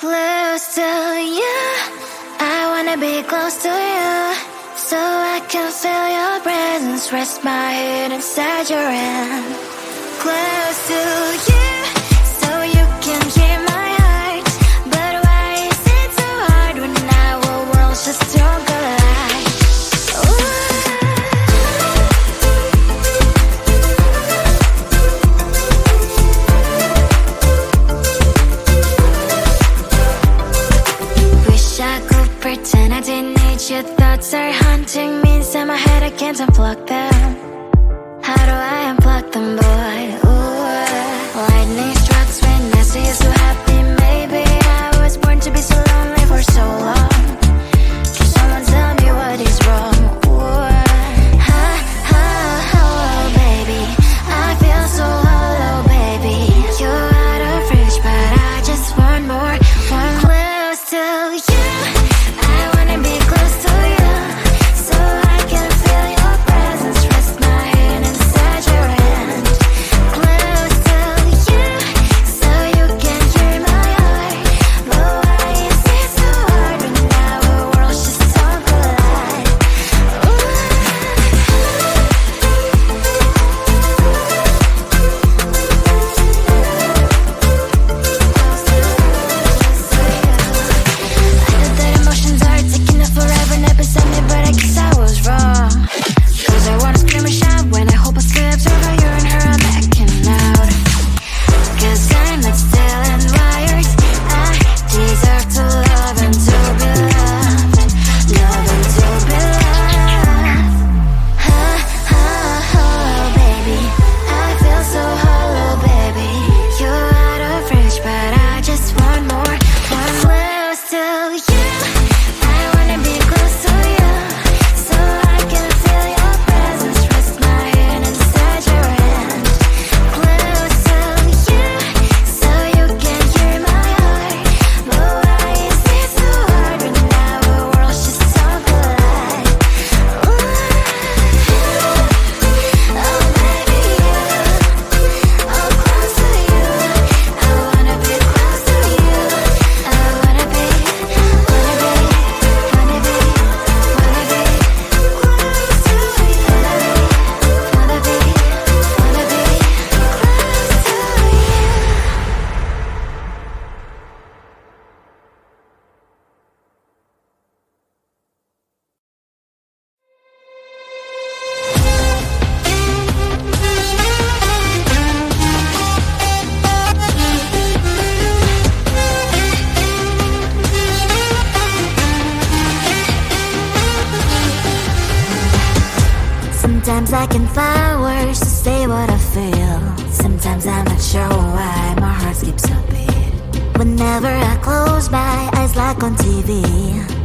Close to you, I wanna be close to you, so I can feel your presence, rest my head inside your hand. Close to you, so you can hear my heart, but why is it so hard when our worlds just don't collide? Pretend I didn't need your thoughts are haunting me inside my head, I can't unplug them. How do I unplug them, boy? Ooh, lightning strikes when I see you so happy. Maybe I was born to be so lonely for so long. Can someone tell me what is wrong? Ooh, ha, ha, hello, baby. I feel so hollow, baby. You're out of reach, but I just want more, one close to you. Sometimes I can find words to say what I feel. Sometimes I'm not sure why my heart skips a beat. Whenever I close my eyes like on TV,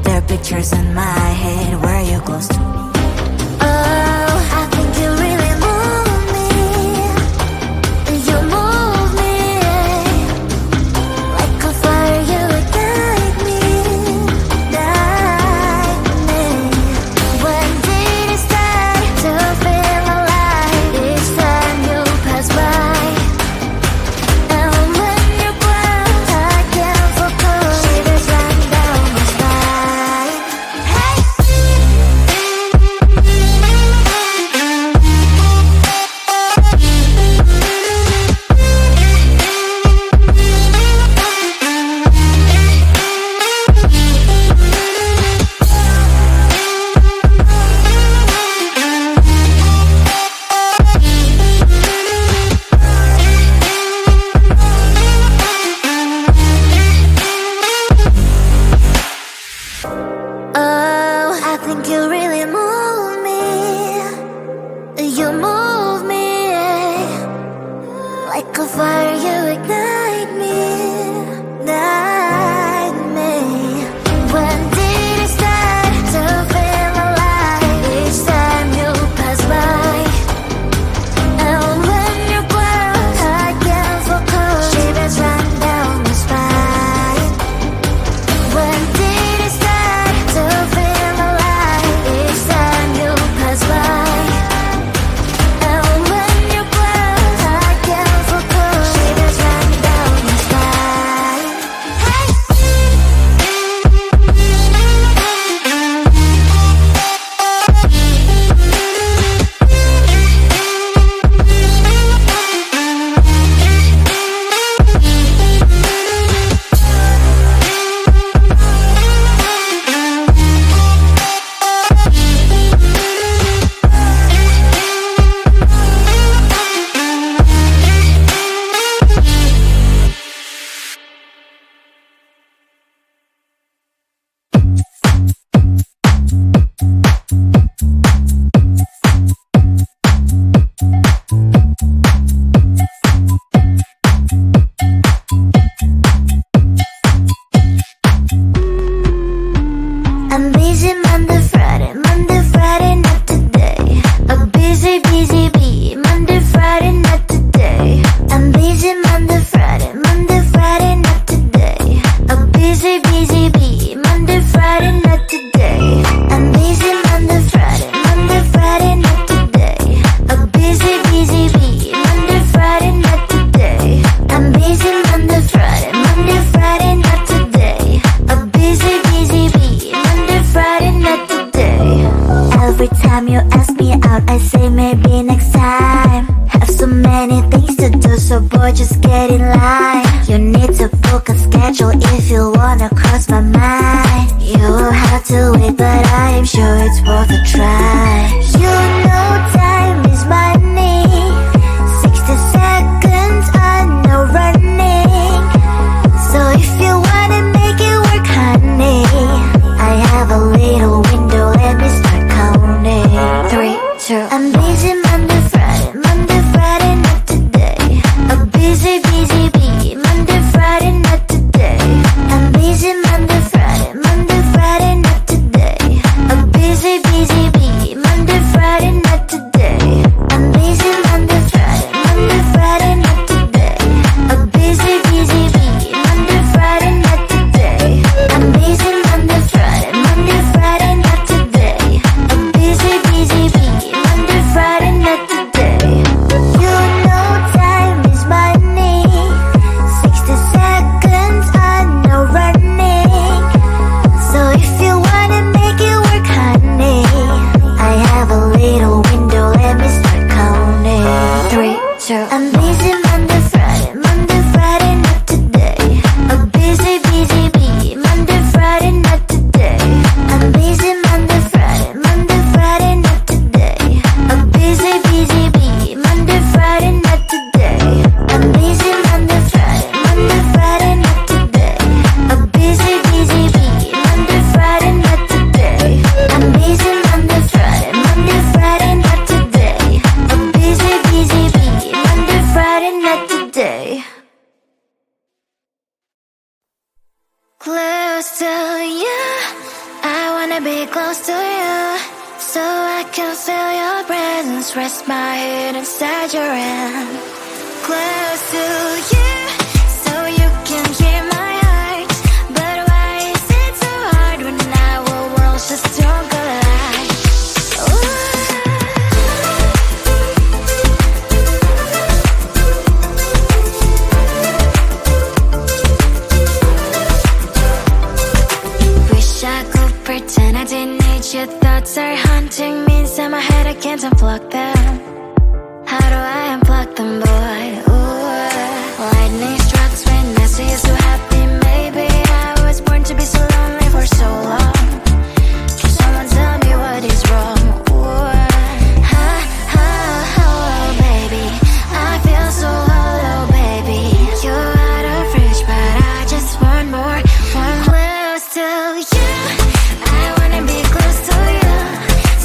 there are pictures in my head where you're close to me. Oh, I think you really move me. You move me like a fire, you would guide me, guide me. When did it start to feel alive? Each time you pass by, and when you glance, I can't focus. Shivers run down my spine. Hey. boy, just get in line. You need to book a schedule if you wanna cross my mind. You will have to wait, but I am sure it's worth a try. You know time is money. 60 seconds, I know running. So if you wanna make it work, honey, I have a little window, let me start counting. 3, 2, I'm busy Monday, Friday, not today. A busy, busy bee, Monday, Friday, not today. I'm busy Monday, Friday, not today. A busy, busy bee, Monday, Friday, not today. I'm busy Monday, Friday, not today. A busy, busy bee, Monday, Friday, not today. I'm busy Monday, Friday, not today. A busy, busy bee, Monday, Friday, not today. You know time is money. 60 seconds, I know running. So if you wanna make it work, honey, I have a little window, let me start counting. 3, 2, I'm busy Monday, Friday, not today. A busy, busy bee, Monday, Friday, not today. I'm busy Monday, Friday, not today. A busy, busy bee, Monday, Friday, not today. I'm busy Monday, Friday, not today. A busy, busy bee, Monday, Friday, not today. I'm busy Monday, Friday, not today. A busy, busy bee, Monday, Friday, not today. Close to you, I wanna be close to you, so I can feel your presence, rest my head inside your hand. Close to you, so you can hear my heart. But why is it so hard when our worlds just don't collide? Ooh. Wish I could pretend I didn't need your thoughts are haunting me inside my head, I can't unplug them. How do I unplug them, boy? Ooh, lightning strikes when I see you so happy. Maybe I was born to be so lonely for so long. Can someone tell me what is wrong? Ooh, ha, ha, hello, baby. I feel so hollow, baby. You're out of reach, but I just want more. One close to you, I wanna be close to you,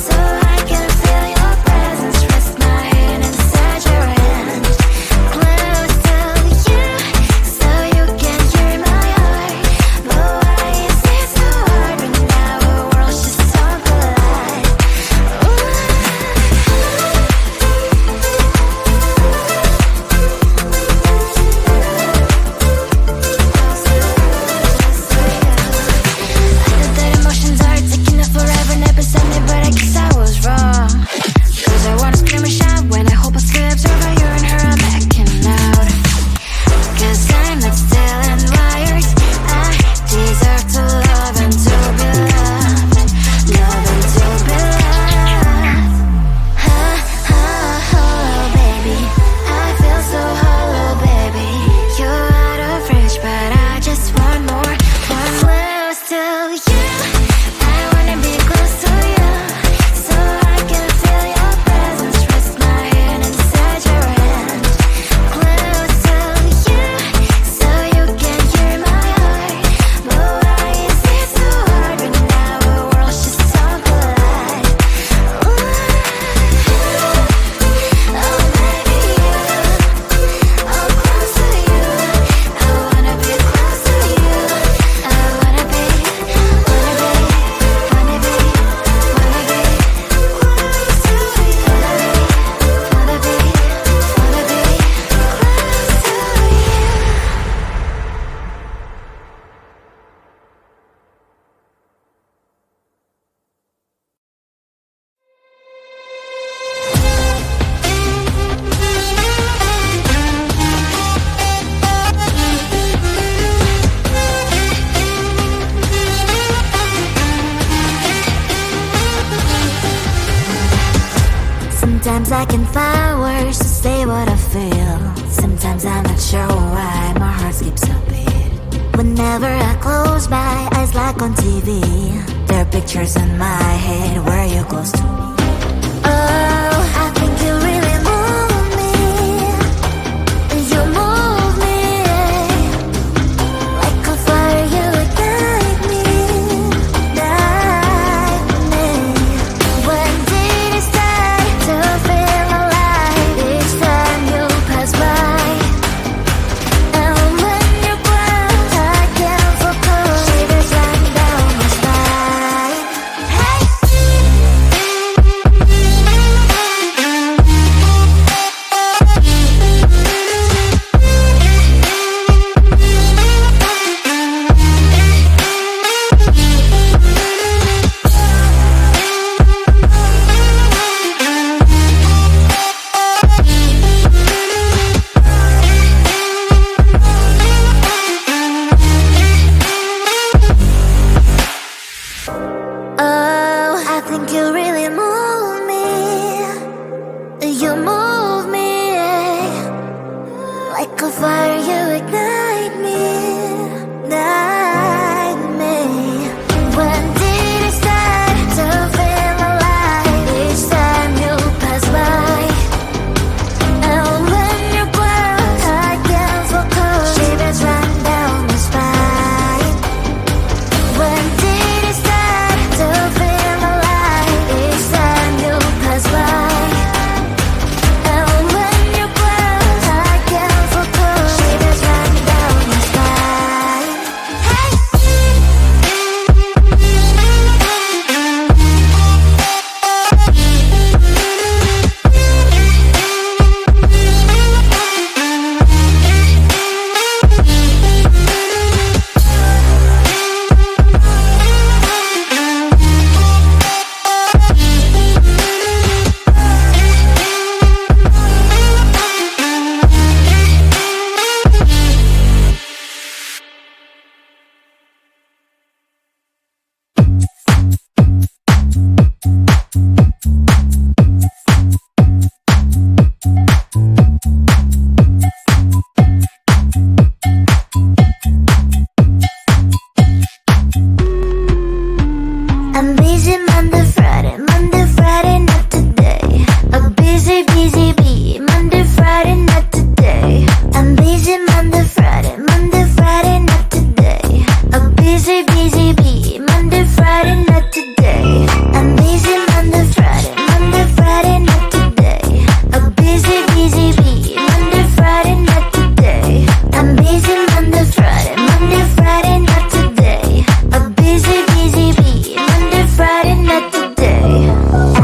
so I can feel your presence, rest my head inside your hand. Sometimes I can find words to say what I feel. Sometimes I'm not sure why my heart skips a beat. Whenever I close my eyes like on TV, there are pictures in my head where you're close to me. Oh, I think you really move me. You move me like a fire, you ignite me, ignite me. When did it start to feel alive? Each time you pass by, and when you close, I can't focus. Shivers run down my spine. Hey. Oh, I think you really move me. You move me like a fire, you ignite me, ignite me. When did it start to feel alive? Each time you pass by, and when you close, I can't focus. Shivers run down my spine. When did it start to feel alive? Each time you pass by, and when you close, I can't focus. Shivers run down my spine. Hey. I'm busy Monday, Friday, not today. A busy, busy bee. Monday, Friday, not today. I'm busy Monday, Friday, not today. A busy, busy bee. Monday, Friday, not today. I'm busy Monday, Friday, not today. A busy, busy bee. Monday, Friday, not today. I'm busy Monday, Friday, not today. A busy, busy bee. Monday, Friday, not today.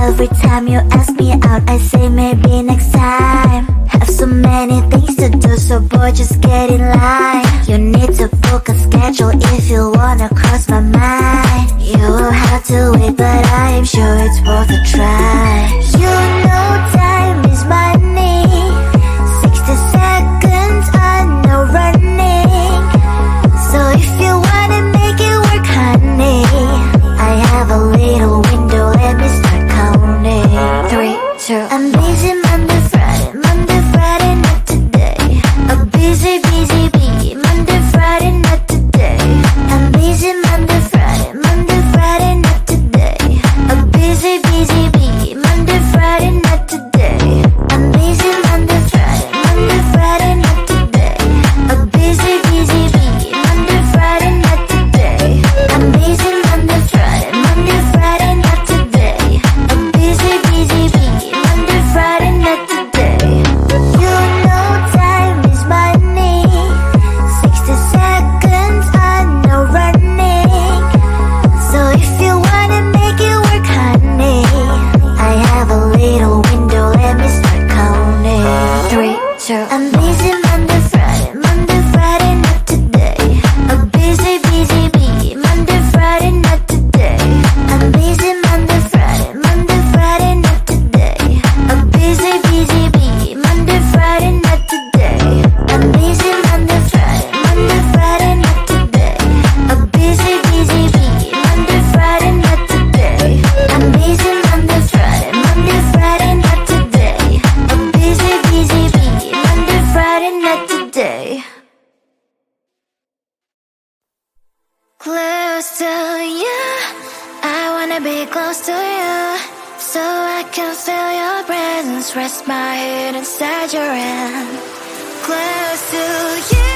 Every time you ask me out, I say maybe next time. Have so many things to do, so boy, just get in line. You need to book a schedule if you wanna cross my mind. You will have to wait, but I am sure it's worth a try. You know time is money. 60 seconds on no running. So if you wanna make it work, honey, I have a little window, let me start counting. 3, 2, I'm busy Monday, Friday, not today. A busy, busy bee. Monday, Friday, not today. I'm busy Monday, Friday, not today. A busy, busy bee. Close to you, I wanna be close to you, so I can feel your presence. Rest my head inside your hand. Close to you.